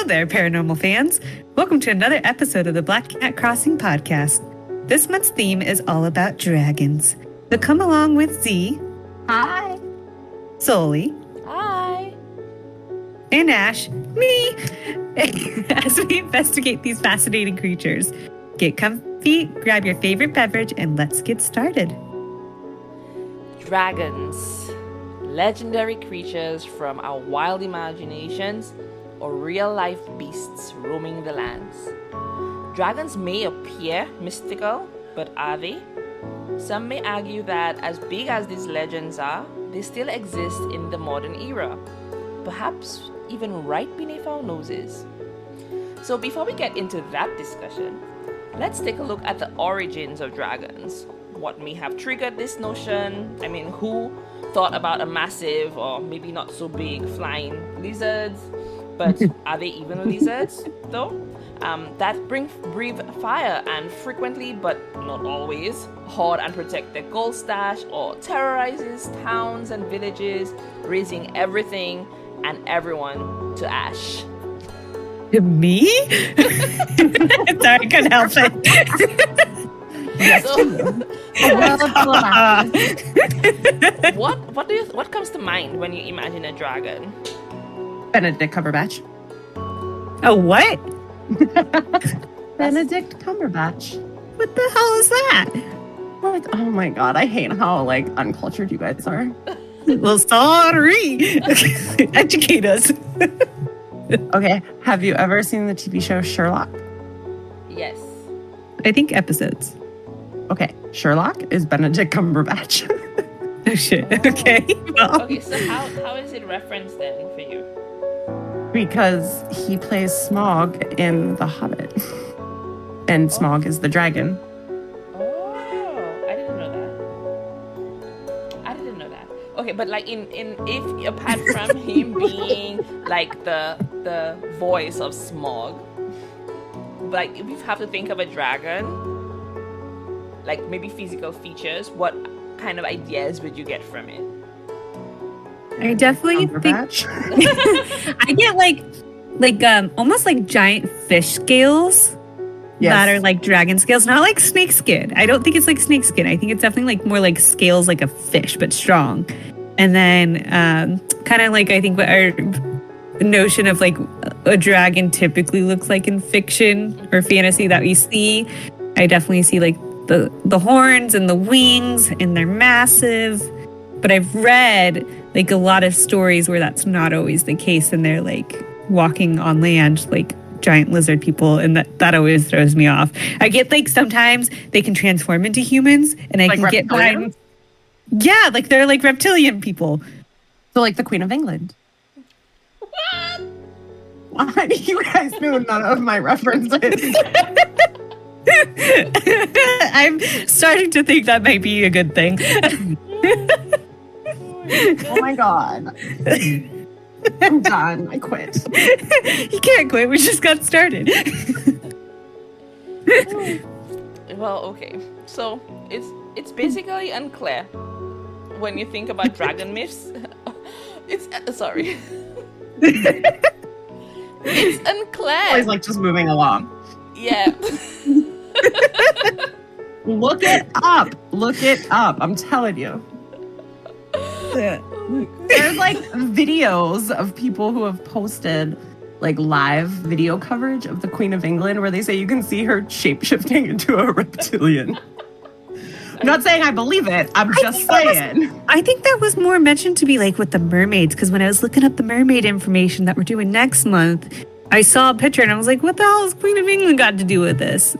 there, paranormal fans. Welcome to another episode of the Black Cat Crossing podcast. This month's theme is all about dragons. So come along with Z. Hi. Sully. Hi. And Ash, me, as we investigate these fascinating creatures. Get comfy, grab your favorite beverage, and let's get started. Dragons. Legendary creatures from our wild imaginations or real-life beasts roaming the lands. Dragons may appear mythical, but are they? Some may argue that as big as these legends are, they still exist in the modern era, perhaps even right beneath our noses. So before we get into that discussion, let's take a look at the origins of dragons. What may have triggered this notion? Who thought about a massive or maybe not so big flying lizards? But are they even lizards though? That breathe fire and frequently, but not always, hoard and protect their gold stash or terrorizes towns and villages, raising everything and everyone to ash. Me? Sorry, couldn't help it. What comes to mind when you imagine a dragon? Benedict Cumberbatch. Oh, what? Benedict Cumberbatch. What the hell is that? What? Oh my god, I hate how uncultured you guys are. Well, sorry. Educate us. Okay, have you ever seen the TV show Sherlock? Yes. I think episodes. Okay, Sherlock is Benedict Cumberbatch. Oh shit. Okay. Well. Okay, so how is it referenced then for you? Because he plays Smaug in The Hobbit. And Smaug is the dragon. Oh, I didn't know that. Okay, but if apart from him being the voice of Smaug, if you have to think of a dragon, maybe physical features, what kind of ideas would you get from it? I definitely think I get almost like giant fish scales. Yes. That are like dragon scales, not like snake skin. I don't think it's like snake skin. I think it's definitely more like scales like a fish, but strong. And then kind of I think what our notion of a dragon typically looks like in fiction or fantasy that we see. I definitely see the horns and the wings, and they're massive. But I've read a lot of stories where that's not always the case, and they're walking on land giant lizard people, and that always throws me off. I get sometimes they can transform into humans, and I can get behind. Yeah, they're reptilian people. So the Queen of England. Why do you guys know none of my references? I'm starting to think that might be a good thing. Oh my god. I'm done. I quit. You can't quit. We just got started. Well, okay. So it's basically unclear when you think about dragon myths. It's sorry. It's unclear. Always just moving along. Yeah. Look it up. Look it up. I'm telling you. There's videos of people who have posted live video coverage of the Queen of England where they say you can see her shape-shifting into a reptilian. I'm not saying I believe it. I'm just saying. I think that was more mentioned to be with the mermaids, because when I was looking up the mermaid information that we're doing next month, I saw a picture and I was like, what the hell has Queen of England got to do with this?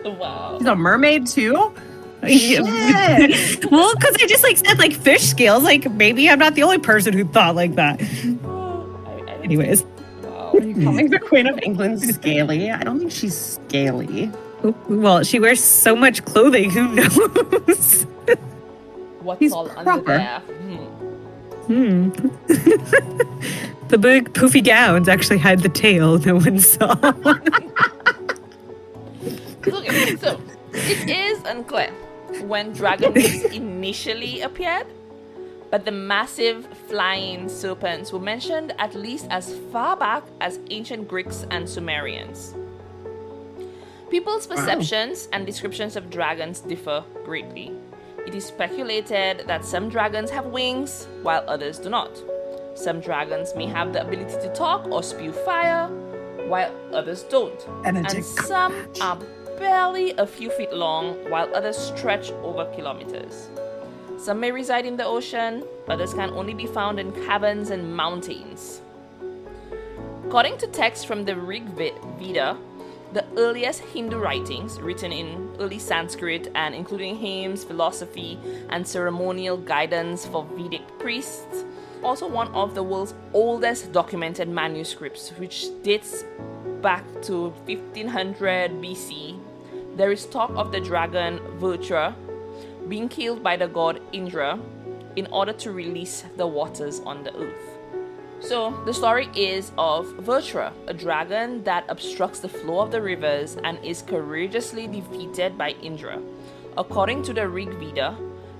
Wow. She's a mermaid too? Shit. Well, because I just said fish scales. Maybe I'm not the only person who thought like that. Anyways. Wow. Are you calling the Queen of England scaly? I don't think she's scaly. Well, she wears so much clothing. Who knows? What's He's all proper. under there? The big poofy gowns actually hide the tail no one saw. Okay, so it is unclear when dragons initially appeared, But the massive flying serpents were mentioned at least as far back as ancient Greeks and Sumerians. People's perceptions and descriptions of dragons differ greatly. It is speculated that some dragons have wings while others do not. Some dragons may have the ability to talk or spew fire while others don't. And some are barely a few feet long while others stretch over kilometers. Some may reside in the ocean, others can only be found in caverns and mountains. According to texts from the Rig Veda, the earliest Hindu writings written in early Sanskrit and including hymns, philosophy, and ceremonial guidance for Vedic priests, also one of the world's oldest documented manuscripts, which dates back to 1500 BC. There is talk of the dragon Vrtra being killed by the god Indra in order to release the waters on the earth. So the story is of Vrtra, a dragon that obstructs the flow of the rivers and is courageously defeated by Indra. According to the Rig Veda,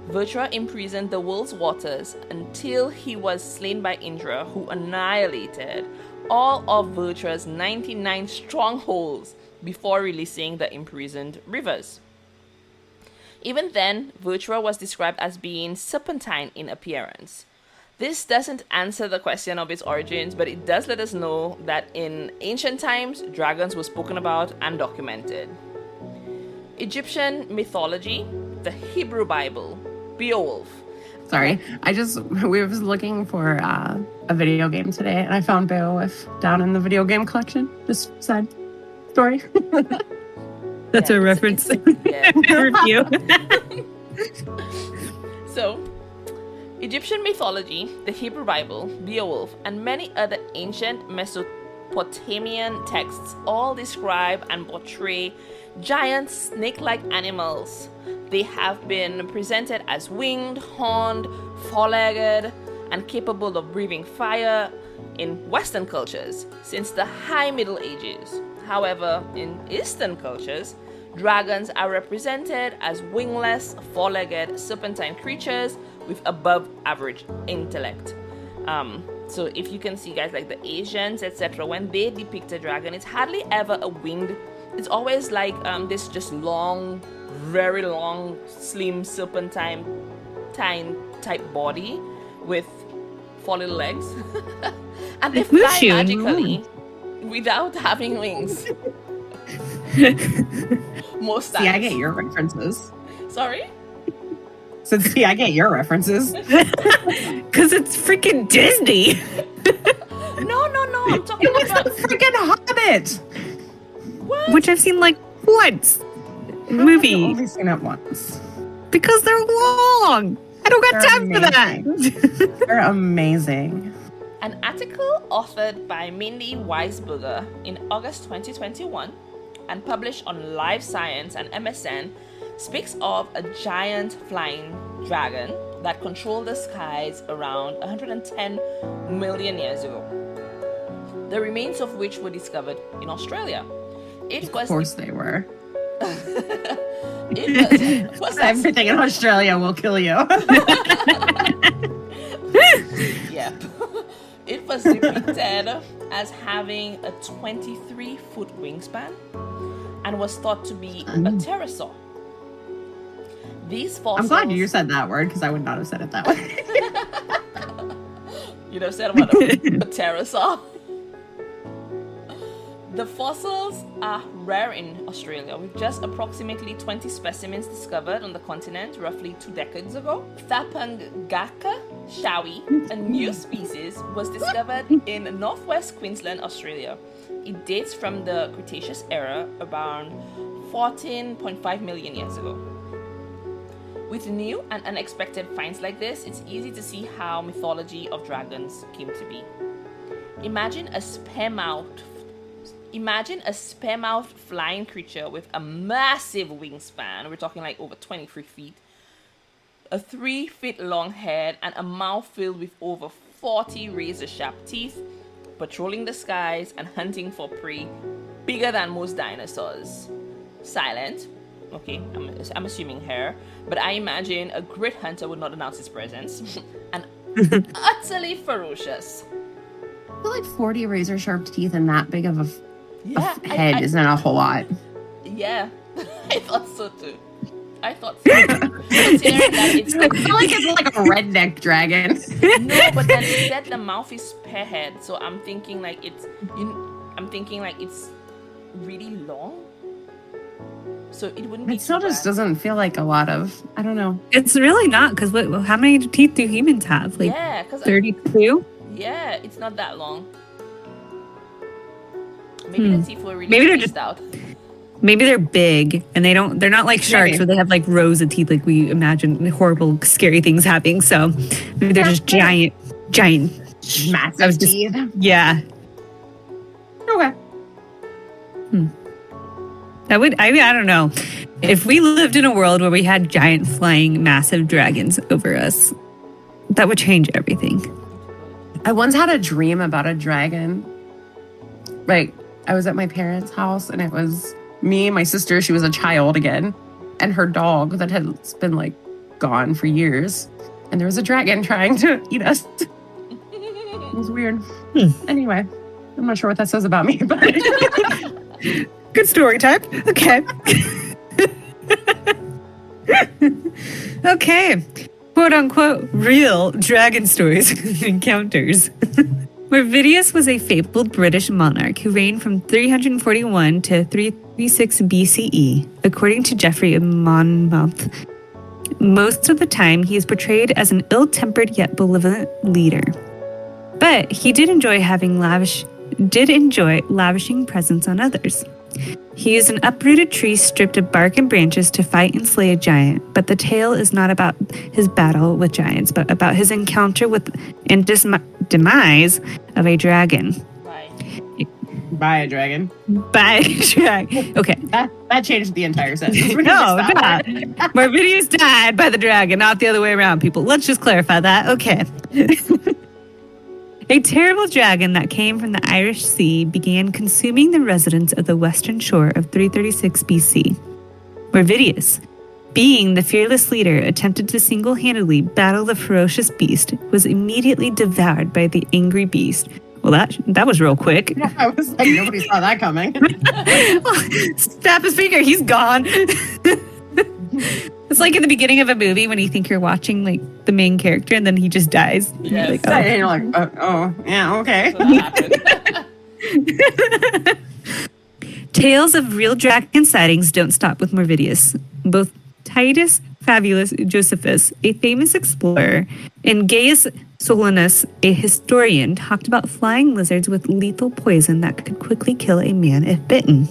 Vrtra imprisoned the world's waters until he was slain by Indra, who annihilated all of Vrtra's 99 strongholds before releasing the imprisoned rivers. Even then, Vrtra was described as being serpentine in appearance. This doesn't answer the question of its origins, but it does let us know that in ancient times, dragons were spoken about and documented. Egyptian mythology, the Hebrew Bible, Beowulf. Sorry, we was looking for a video game today, and I found Beowulf down in the video game collection. Just side story. That's a reference. Review. So, Egyptian mythology, the Hebrew Bible, Beowulf, and many other ancient Mesopotamian texts all describe and portray giant snake-like animals. They have been presented as winged, horned, four-legged, and capable of breathing fire in Western cultures since the High Middle Ages. However, in Eastern cultures, dragons are represented as wingless, four-legged, serpentine creatures with above-average intellect. So if you can see, guys, like the Asians, etc., when they depict a dragon, it's hardly ever a winged. It's always like this just long, very long, slim, serpentine type body with four little legs. And they fly magically without having wings. Most times. See, I get your references. Sorry? So, see, I get your references. Because it's freaking Disney. No. I'm talking about the freaking Hobbit. What? Which I've seen like once. Movie. I've only seen it once. Because they're long. I don't got time for that. They're amazing. An article authored by Mindy Weisberger in August 2021 and published on Live Science and MSN speaks of a giant flying dragon that controlled the skies around 110 million years ago, the remains of which were discovered in Australia. Of course they were. Everything in Australia will kill you. Yeah. It was depicted as having a 23-foot wingspan and was thought to be a pterosaur. These fossils... I'm glad you said that word because I would not have said it that way. You'd have said what, a pterosaur? The fossils are rare in Australia, with just approximately 20 specimens discovered on the continent roughly 2 decades ago. Thapangaka shawi, a new species, was discovered in northwest Queensland, Australia. It dates from the Cretaceous era, around 14.5 million years ago. With new and unexpected finds like this, it's easy to see how mythology of dragons came to be. Imagine a spear-mouthed flying creature with a massive wingspan. We're talking like over 23 feet. A 3-foot long head and a mouth filled with over 40 razor-sharp teeth, patrolling the skies and hunting for prey bigger than most dinosaurs. Silent, Okay, I'm assuming her, but I imagine a great hunter would not announce his presence, and utterly ferocious. I feel like 40 razor sharp teeth and that big of a head isn't a whole lot. Yeah, I thought so too. Considering that it's I feel like it's like a redneck dragon. No, but then it said the mouth is spearhead, so I'm thinking like it's really long. So it wouldn't be. It still just doesn't feel like a lot of. I don't know. It's really not, because how many teeth do humans have? Like 32? Yeah, it's not that long. Maybe the teeth were really maybe they're spaced out. Maybe they're big and they're not like sharks where they have like rows of teeth like we imagine horrible, scary things happening. So maybe they're just giant, massive teeth. Yeah. Okay. I don't know. If we lived in a world where we had giant flying massive dragons over us, that would change everything. I once had a dream about a dragon. Like, I was at my parents' house and it was me, my sister, she was a child again, and her dog that had been like gone for years. And there was a dragon trying to eat us. It was weird. Anyway, I'm not sure what that says about me, but good story time. Okay. Okay. Quote unquote real dragon stories and encounters. Mervidius was a fabled British monarch who reigned from 341 to 336 BCE, according to Geoffrey of Monmouth. Most of the time, he is portrayed as an ill-tempered yet benevolent leader. But he did enjoy lavishing presents on others. He used an uprooted tree stripped of bark and branches to fight and slay a giant, but the tale is not about his battle with giants, but about his encounter with and demise of a dragon. By a dragon. By a dragon. Okay. That changed the entire sentence. No. Mervidius died by the dragon, not the other way around, people. Let's just clarify that. Okay. A terrible dragon that came from the Irish Sea began consuming the residents of the western shore of 336 BC. Mervidius, being the fearless leader, attempted to single-handedly battle the ferocious beast, was immediately devoured by the angry beast. Well, that was real quick. Yeah, I was like, nobody saw that coming. Snap his finger, he's gone. It's like in the beginning of a movie when you think you're watching like the main character and then he just dies. Yes. Like, And you're like, yeah, okay. So that happened. Tales of real dragon sightings don't stop with Mervidius. Both Titus Fabulus Josephus, a famous explorer, and Gaius Solinus, a historian, talked about flying lizards with lethal poison that could quickly kill a man if bitten.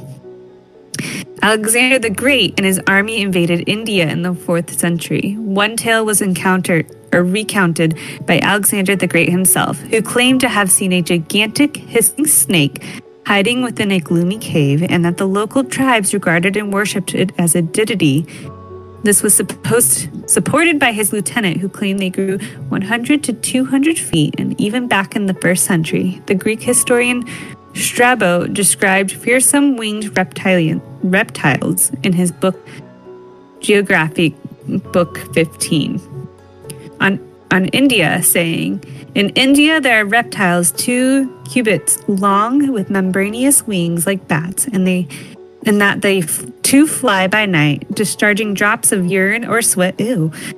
Alexander the Great and his army invaded India in the 4th century. One tale was recounted by Alexander the Great himself, who claimed to have seen a gigantic hissing snake hiding within a gloomy cave, and that the local tribes regarded and worshipped it as a deity. This was supported by his lieutenant, who claimed they grew 100 to 200 feet, and even back in the 1st century, the Greek historian Strabo described fearsome winged reptiles in his book Geographic, Book 15. On India, saying, "In India there are reptiles 2 cubits long with membranous wings like bats, and they too fly by night, discharging drops of urine or sweat,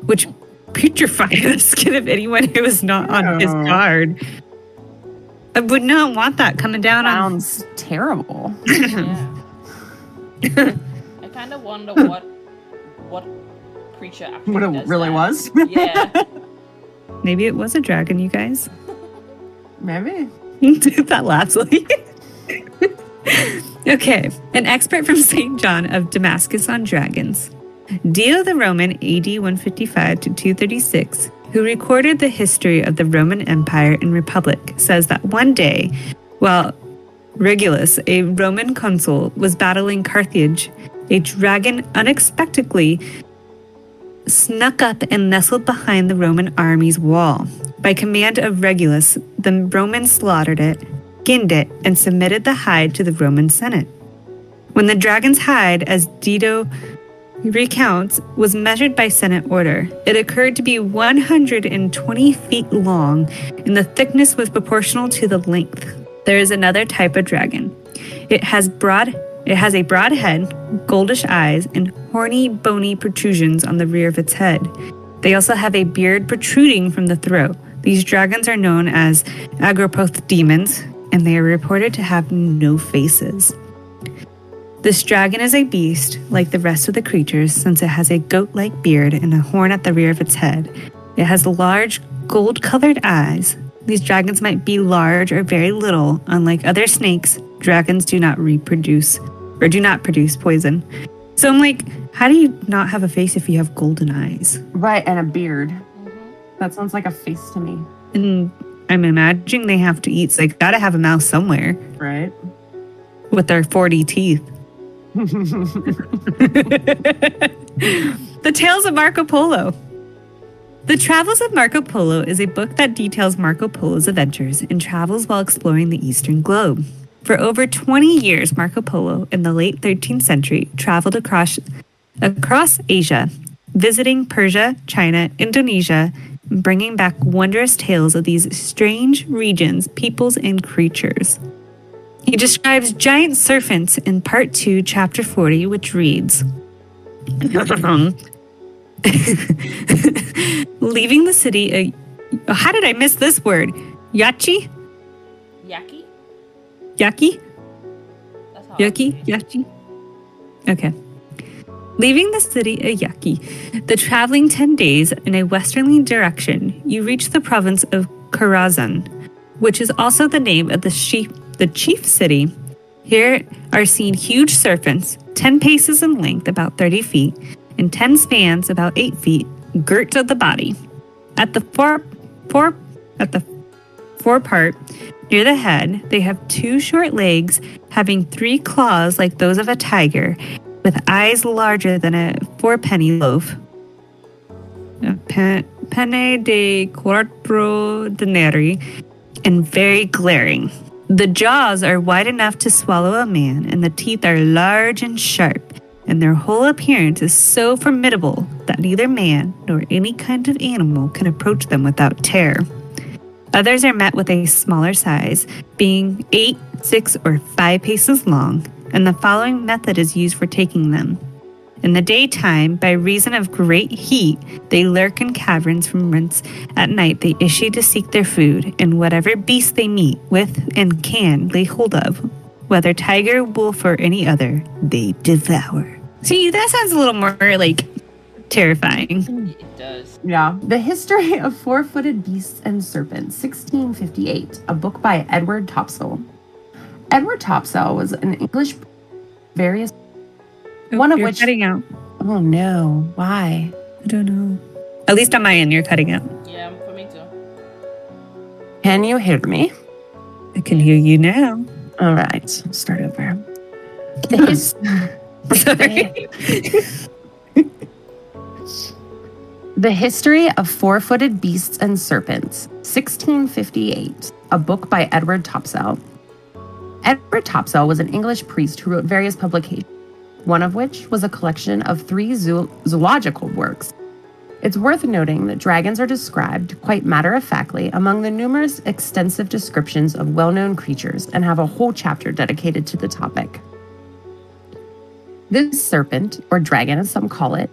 which putrefy the skin of anyone who is not on his guard." I would not want that coming down on... Sounds terrible. Yeah. I kind of wonder what creature actually What it does really that. was? Yeah. Maybe it was a dragon, you guys. Maybe. That lastly. Okay. An expert from St. John of Damascus on dragons. Dio the Roman, AD 155 to 236, who recorded the history of the Roman Empire and Republic, says that one day, while Regulus, a Roman consul, was battling Carthage, a dragon unexpectedly snuck up and nestled behind the Roman army's wall. By command of Regulus, the Romans slaughtered it, skinned it, and submitted the hide to the Roman Senate. When the dragon's hide, as Dido recounts was measured by Senate order. It occurred to be 120 feet long, and the thickness was proportional to the length. There is another type of dragon. It has a broad head, goldish eyes, and horny, bony protrusions on the rear of its head. They also have a beard protruding from the throat. These dragons are known as Agropoth demons, and they are reported to have no faces. This dragon is a beast like the rest of the creatures, since it has a goat-like beard and a horn at the rear of its head. It has large, gold-colored eyes. These dragons might be large or very little. Unlike other snakes, dragons do not produce poison. So I'm like, how do you not have a face if you have golden eyes? Right, and a beard. That sounds like a face to me. And I'm imagining they have to eat, so they gotta have a mouth somewhere. Right. With their 40 teeth. The Tales of Marco Polo. The Travels of Marco Polo is a book that details Marco Polo's adventures and travels while exploring the Eastern globe. For over 20 years, Marco Polo, in the late 13th century, traveled across Asia, visiting Persia, China, Indonesia, and bringing back wondrous tales of these strange regions, peoples, and creatures. He describes giant serpents in Part 2, Chapter 40, which reads, leaving the city, how did I miss this word? Yachi? Yaki? Yaki? That's how Yaki? Okay. Leaving the city of Yaki, the traveling 10 days in a westerly direction, you reach the province of Karazhan, which is also the name of the chief city. Here are seen huge serpents, 10 paces in length, about 30 feet, and 10 spans, about 8 feet, girt of the body. At the forepart, near the head, they have 2 short legs, having 3 claws like those of a tiger, with eyes larger than a 4-penny loaf. Penne de quattro denari, and very glaring. The jaws are wide enough to swallow a man, and the teeth are large and sharp, and their whole appearance is so formidable that neither man nor any kind of animal can approach them without terror. Others are met with a smaller size, being 8, 6, or 5 paces long, and the following method is used for taking them. In the daytime, by reason of great heat, they lurk in caverns from whence at night they issue to seek their food, and whatever beast they meet with and can lay hold of, whether tiger, wolf, or any other, they devour. See, that sounds a little more, like, terrifying. It does. Yeah. The History of Four-Footed Beasts and Serpents, 1658, a book by Edward Topsell. Edward Topsell was an English various one of You're which cutting out. Oh no, why? I don't know. At least on my end, you're cutting out. Yeah, for me too. Can you hear me? I can hear you now. All right, start over. Sorry. The History of Four-Footed Beasts and Serpents, 1658, a book by Edward Topsell. Edward Topsell was an English priest who wrote various publications, one of which was a collection of 3 zoological works. It's worth noting that dragons are described quite matter-of-factly among the numerous extensive descriptions of well-known creatures and have a whole chapter dedicated to the topic. This serpent, or dragon as some call it,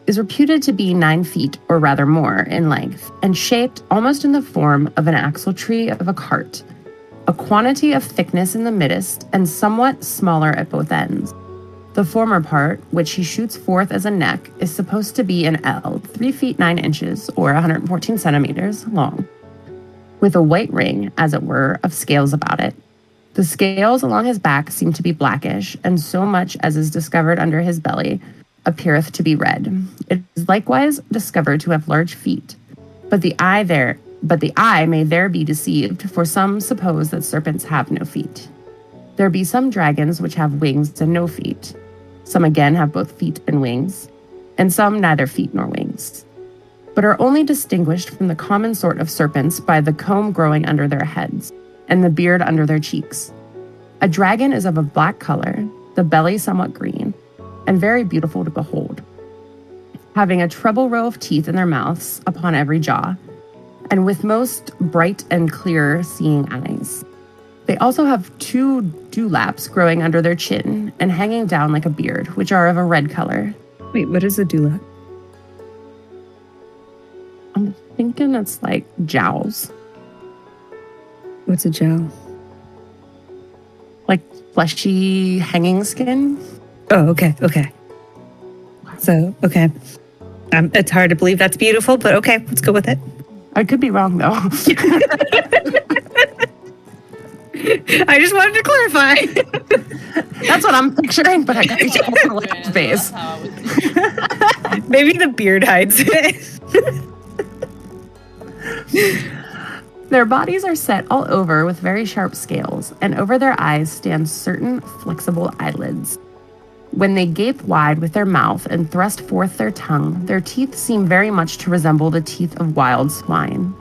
is reputed to be 9 feet or rather more in length and shaped almost in the form of an axle-tree of a cart, a quantity of thickness in the midst and somewhat smaller at both ends. The former part, which he shoots forth as a neck, is supposed to be an L, 3 feet 9 inches or 114 centimeters long, with a white ring, as it were, of scales about it. The scales along his back seem to be blackish, and so much as is discovered under his belly appeareth to be red. It is likewise discovered to have large feet, but the eye may there be deceived, for some suppose that serpents have no feet. There be some dragons which have wings and no feet. Some again have both feet and wings, and some neither feet nor wings, but are only distinguished from the common sort of serpents by the comb growing under their heads, and the beard under their cheeks. A dragon is of a black color, the belly somewhat green, and very beautiful to behold. having a treble row of teeth in their mouths upon every jaw, and with most bright and clear seeing eyes. They also have 2 dewlaps growing under their chin and hanging down like a beard, which are of a red color. Wait, what is a dewlap? I'm thinking it's like jowls, What's a jowl? like fleshy hanging skin. Oh, okay. So, okay. It's hard to believe that's beautiful, but okay, let's go with it. I could be wrong though. I just wanted to clarify. That's what I'm picturing, but I got to check the left face. Maybe the beard hides it. Their bodies are set all over with very sharp scales, and over their eyes stand certain flexible eyelids. When they gape wide with their mouth and thrust forth their tongue, their teeth seem very much to resemble the teeth of wild swine,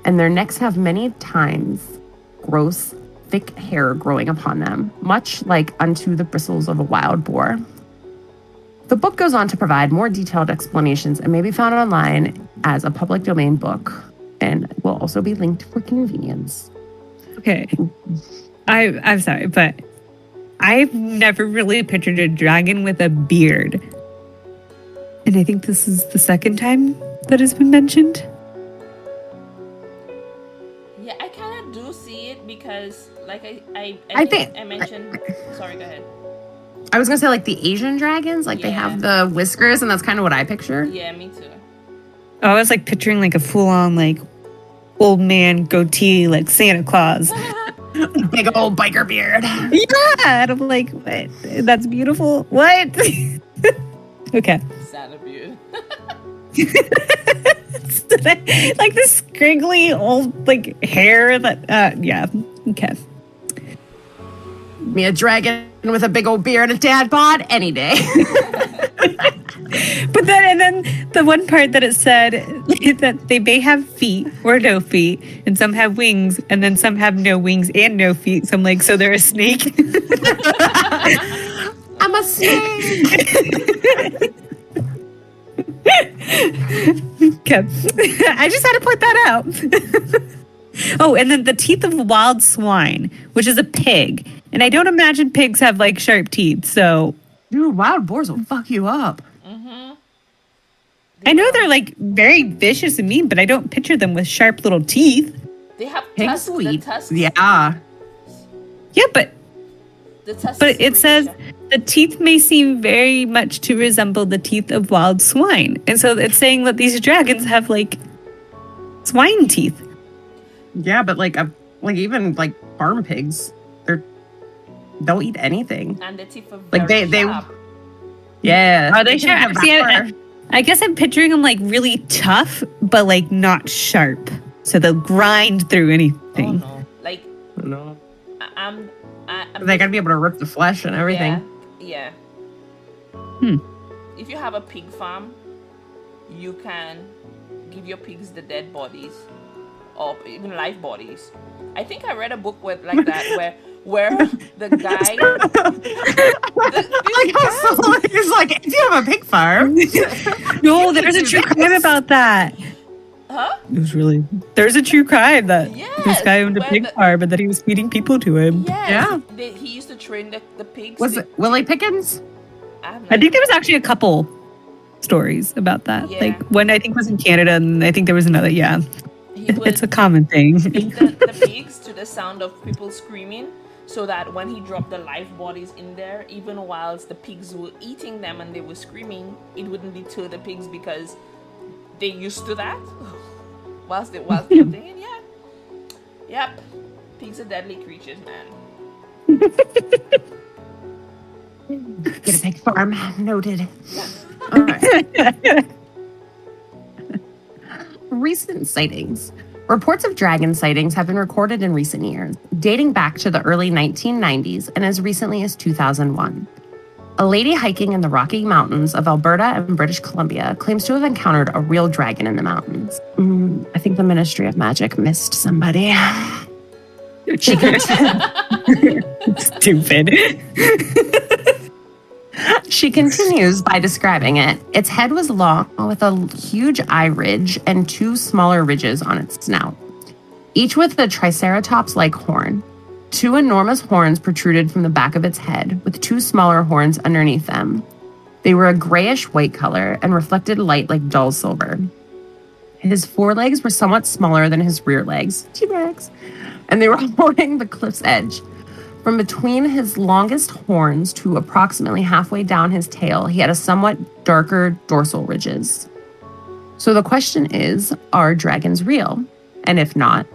and their necks have many times gross, thick hair growing upon them, much like unto the bristles of a wild boar. The book goes on to provide more detailed explanations and may be found online as a public domain book, and will also be linked for convenience. Okay. I'm sorry, but I've never really pictured a dragon with a beard. And I think this is the second time that has been mentioned. Yeah, I kind of do see it because, like, I think I mentioned. Sorry, go ahead. I was gonna say like the Asian dragons, like they have the whiskers, and that's kind of what I picture. Yeah, me too. I was like picturing like a full-on like old man goatee, like Santa Claus. Big old biker beard. Yeah, and I'm like, what? That's beautiful. What? Okay. Santa beard. Like this scriggly old like hair that yeah. Okay. Me a dragon with a big old beard and a dad bod any day. But then the one part that it said that they may have feet or no feet, and some have wings, and then some have no wings and no feet. So I'm like, so they're a snake? I'm a snake. Okay. I just had to point that out. Oh, and then the teeth of wild swine, which is a pig. And I don't imagine pigs have like sharp teeth, so Dude, wild boars will fuck you up. I know they're like very vicious and mean, but I don't picture them with sharp little teeth. They have Pigs tusks. will The eat. tusks. Yeah. Yeah, but The tusks. it says the teeth may seem very much to resemble the teeth of wild swine. And so it's saying that these dragons have like swine teeth. Yeah, but like even like farm pigs, they'll eat anything. And the teeth are Like very they sharp. Yeah. Are they can sharp? See, devour. I guess I'm picturing them like really tough, but like not sharp. So they'll grind through Oh anything. no! Like No. I'm They gotta be able to rip the flesh and everything. Yeah. If you have a pig farm, you can give your pigs the dead bodies, or even live bodies. I think I read a book with like that where the guy. He's like, if you have a pig farm. No, there's a true crime about that. Huh? It was really there's a true crime that Yes, this guy owned a where pig the- farm and that he was feeding people to him. Yes. Yeah. He used to train the pigs. Was it Willie Pickens? I think there was actually a couple stories about that. Yeah. Like one I think was in Canada, and I think there was another. Yeah, He would it's a common thing. beat the pigs to the sound of people screaming, so that when he dropped the live bodies in there, even whilst the pigs were eating them and they were screaming, it wouldn't deter the pigs because they used to that. whilst they're thinking, yeah, yep, pigs are deadly creatures, man. Get a pig farm. Noted. All right. Recent sightings. Reports of dragon sightings have been recorded in recent years, dating back to the early 1990s and as recently as 2001. A lady hiking in the Rocky Mountains of Alberta and British Columbia claims to have encountered a real dragon in the mountains. I think the Ministry of Magic missed somebody. Stupid. She continues by describing it. Its head was long with a huge eye ridge and 2 smaller ridges on its snout, each with a triceratops-like horn. 2 enormous horns protruded from the back of its head, with 2 smaller horns underneath them. They were a grayish-white color and reflected light like dull silver. His forelegs were somewhat smaller than his rear legs, T-Rex, and they were holding the cliff's edge. From between his longest horns to approximately halfway down his tail, he had a somewhat darker dorsal ridges. So the question is, are dragons real? And if not,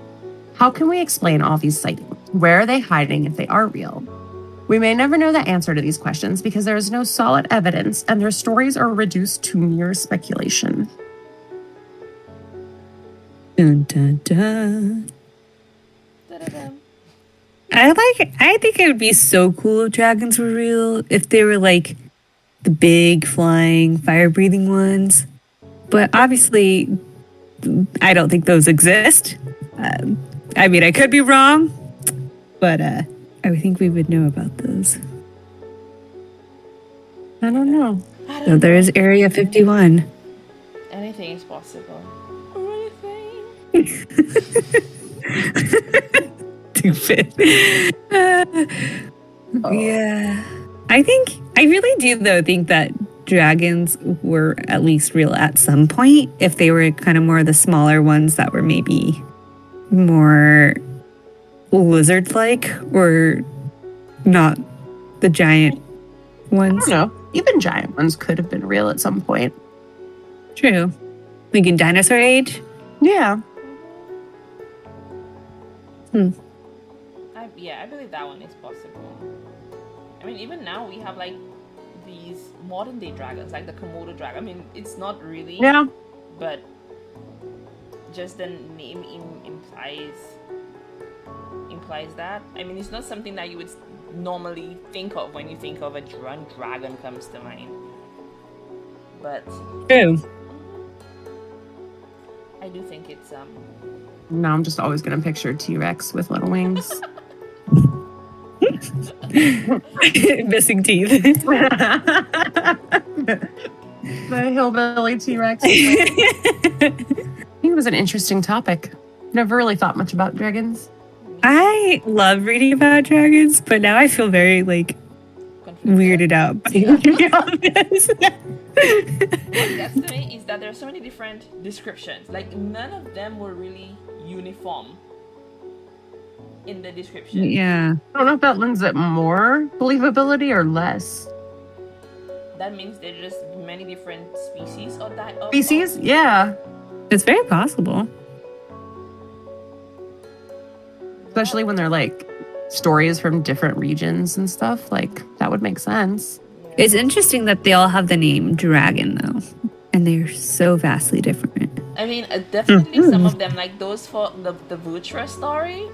how can we explain all these sightings? Where are they hiding if they are real? We may never know the answer to these questions because there is no solid evidence and their stories are reduced to mere speculation. Dun, dun, dun. Da-da-da. I think it would be so cool if dragons were real, if they were like the big flying fire breathing ones. But obviously, I don't think those exist. I mean, I could be wrong, but I think we would know about those. I don't know. So there is Area 51. Anything is possible. Anything. Stupid. Yeah. I really do, though, think that dragons were at least real at some point, if they were kind of more the smaller ones that were maybe more lizard-like or not the giant ones. I don't know. Even giant ones could have been real at some point. True. Like in dinosaur age? Yeah. I believe that one is possible. I mean, even now we have like these modern day dragons, like the Komodo dragon. I mean, it's not really. Yeah. But just the name implies that. I mean, it's not something that you would normally think of when you think of a dragon comes to mind. But True. I do think it's Now I'm just always going to picture T-Rex with little wings. Missing teeth. The hillbilly T-Rex. I think it was an interesting topic. Never really thought much about dragons. I love reading about dragons, but now I feel very like weirded out by this. What gets to me is that there are so many different descriptions. Like none of them were really uniform in the description. Yeah. I don't know if that lends it more believability or less. That means there's just many different species of that. Species? Yeah. It's very possible. Especially when they're like stories from different regions and stuff. Like, that would make sense. It's interesting that they all have the name dragon, though. And they're so vastly different. I mean, definitely some of them, like those for the Vutra story,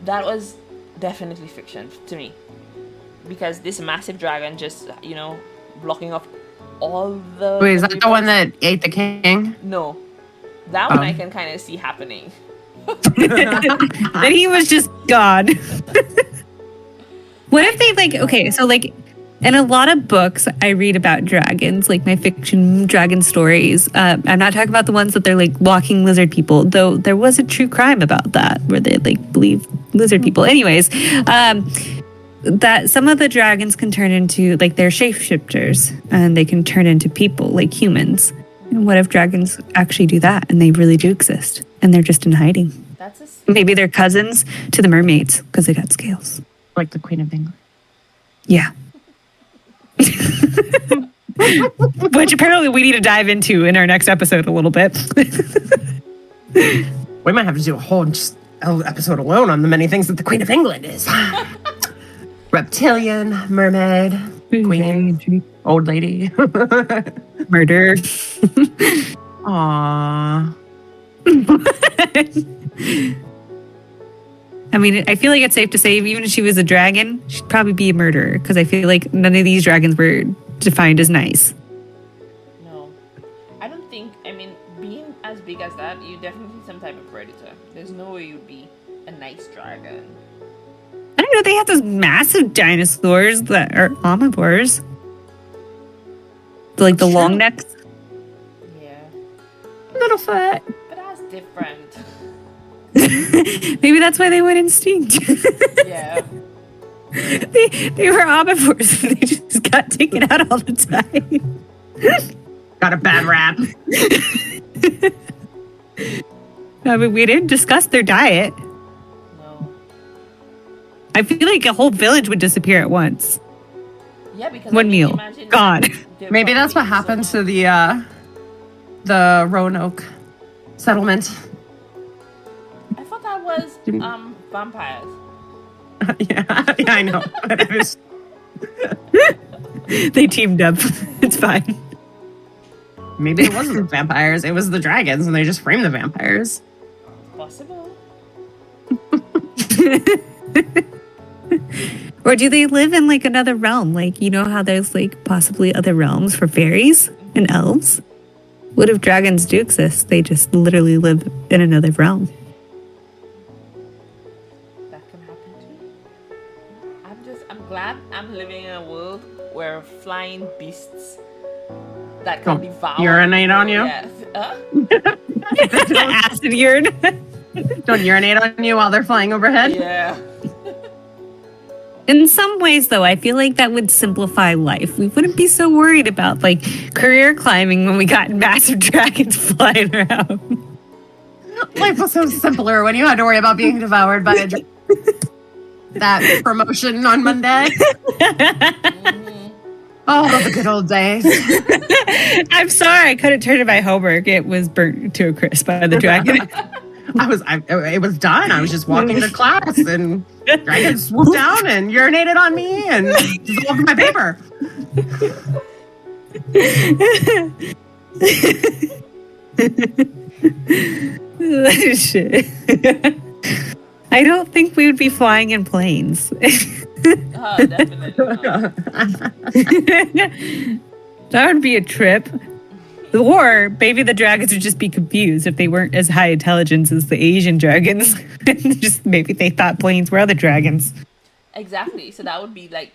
that was definitely fiction to me. Because this massive dragon just, blocking off all the... Wait, is that the one that ate the king? No. That one I can kind of see happening. Then he was just God. What if they in a lot of books I read about dragons, like my fiction dragon stories. I'm not talking about the ones that they're like walking lizard people, though there was a true crime about that where they like believe lizard people. Anyways, that some of the dragons can turn into like they're shapeshifters and they can turn into people like humans. And what if dragons actually do that and they really do exist and they're just in hiding? Maybe they're cousins to the mermaids because they got scales. Like the Queen of England. Yeah. Which apparently we need to dive into in our next episode a little bit. We might have to do a whole episode alone on the many things that the Queen of England is. Reptilian, mermaid, queen, old lady. Murder. Aww. I mean, I feel like it's safe to say even if she was a dragon, she'd probably be a murderer because I feel like none of these dragons were defined as nice. No. I don't think, being as big as that, you're definitely some type of predator. There's no way you'd be a nice dragon. I don't know, they have those massive dinosaurs that are omnivores. Like the That's long true. necks. Yeah. Littlefoot. But that's different. Maybe that's why they went extinct. Yeah. they were omnivores. They just got taken out all the time. Got a bad rap. I mean, we didn't discuss their diet. No. I feel like a whole village would disappear at once. Yeah, because One meal. imagine Gone. they're Maybe that's what probably happened so- to the Roanoke settlement. I thought that was vampires. yeah, I know. But it was, They teamed up. It's fine. maybe it wasn't the vampires. It was the dragons, and they just framed the vampires. Possible. Or do they live in like another realm? Like, you know how there's like possibly other realms for fairies and elves? What if dragons do exist? They just literally live in another realm. That can happen too. I'm glad I'm living in a world where flying beasts that can Don't devour. urinate on you? Yes. Acid urine. Don't urinate on you while they're flying overhead. Yeah. In some ways, though, I feel like that would simplify life. We wouldn't be so worried about like career climbing when we got massive dragons flying around. Life was so simpler when you had to worry about being devoured by a dragon. That promotion on Monday. Oh, the good old days. I'm sorry, I couldn't turn in my homework. It was burnt to a crisp by the dragon. It was done. I was just walking to class and dragon swooped down and urinated on me and dissolved my paper. Shit. I don't think we would be flying in planes. Oh, definitely not. That would be a trip. Or maybe the dragons would just be confused if they weren't as high intelligence as the Asian dragons. Just maybe they thought planes were other dragons. Exactly. So that would be like,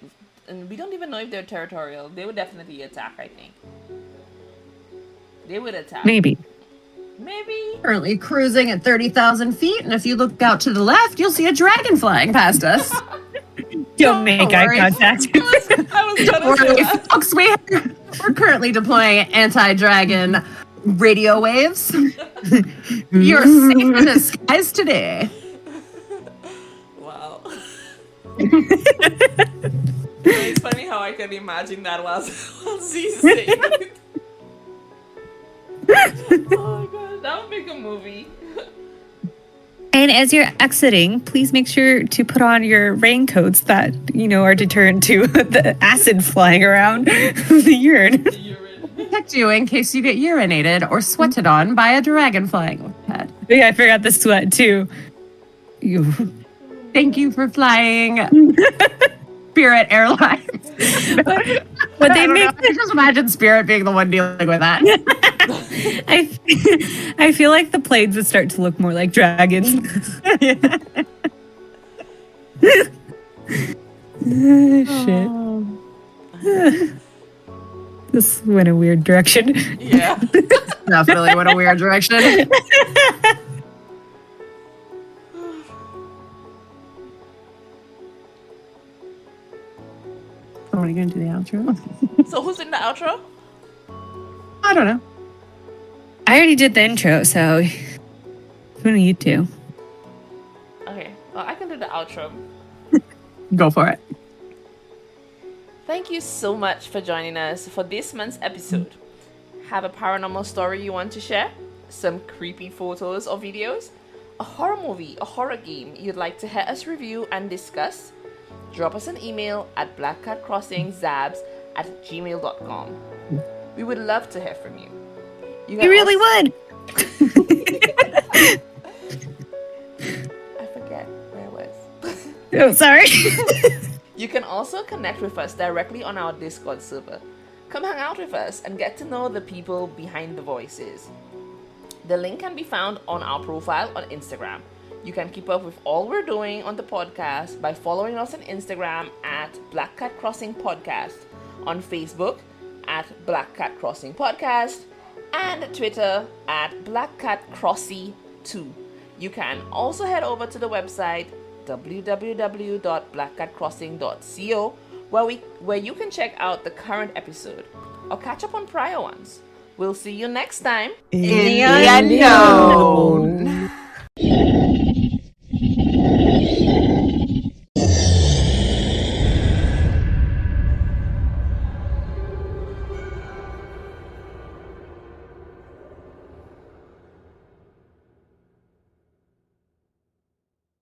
and we don't even know if they're territorial. They would definitely attack, I think. They would attack. Maybe. Maybe. Currently cruising at 30,000 feet, and if you look out to the left, you'll see a dragon flying past us. Don't make eye worry. contact. I was trying to say Worry, that. folks, we're currently deploying anti-dragon radio waves. You're safe in the skies today. Wow. It's funny how I can imagine that while she's saying it. Oh my god, that would make a movie. And as you're exiting, please make sure to put on your raincoats that, you know, are deterrent to the acid flying around the urine. Urine. Protect you in case you get urinated or sweated on by a dragon flying overhead. Yeah, I forgot the sweat too. You. Thank you for flying Spirit Airlines. But they I don't make know. I just imagine Spirit being the one dealing with that. I feel like the planes would start to look more like dragons. Shit. This went a weird direction. Yeah. Definitely went a weird direction. So are you going to do the outro? So who's in the outro? I don't know. I already did the intro, so who do you two? Okay, well, I can do the outro. Go for it. Thank you so much for joining us for this month's episode. Have a paranormal story you want to share? Some creepy photos or videos? A horror movie, a horror game you'd like to hear us review and discuss? Drop us an email at blackcatcrossingzabs@gmail.com. We would love to hear from you. You really would. I forget where I was. Oh, sorry. You can also connect with us directly on our Discord server. Come hang out with us and get to know the people behind the voices. The link can be found on our profile on Instagram. You can keep up with all we're doing on the podcast by following us on Instagram at Black Cat Crossing Podcast, on Facebook at Black Cat Crossing Podcast and Twitter at Black Cat Crossy 2. You can also head over to the website www.blackcatcrossing.co where you can check out the current episode or catch up on prior ones. We'll see you next time In the unknown.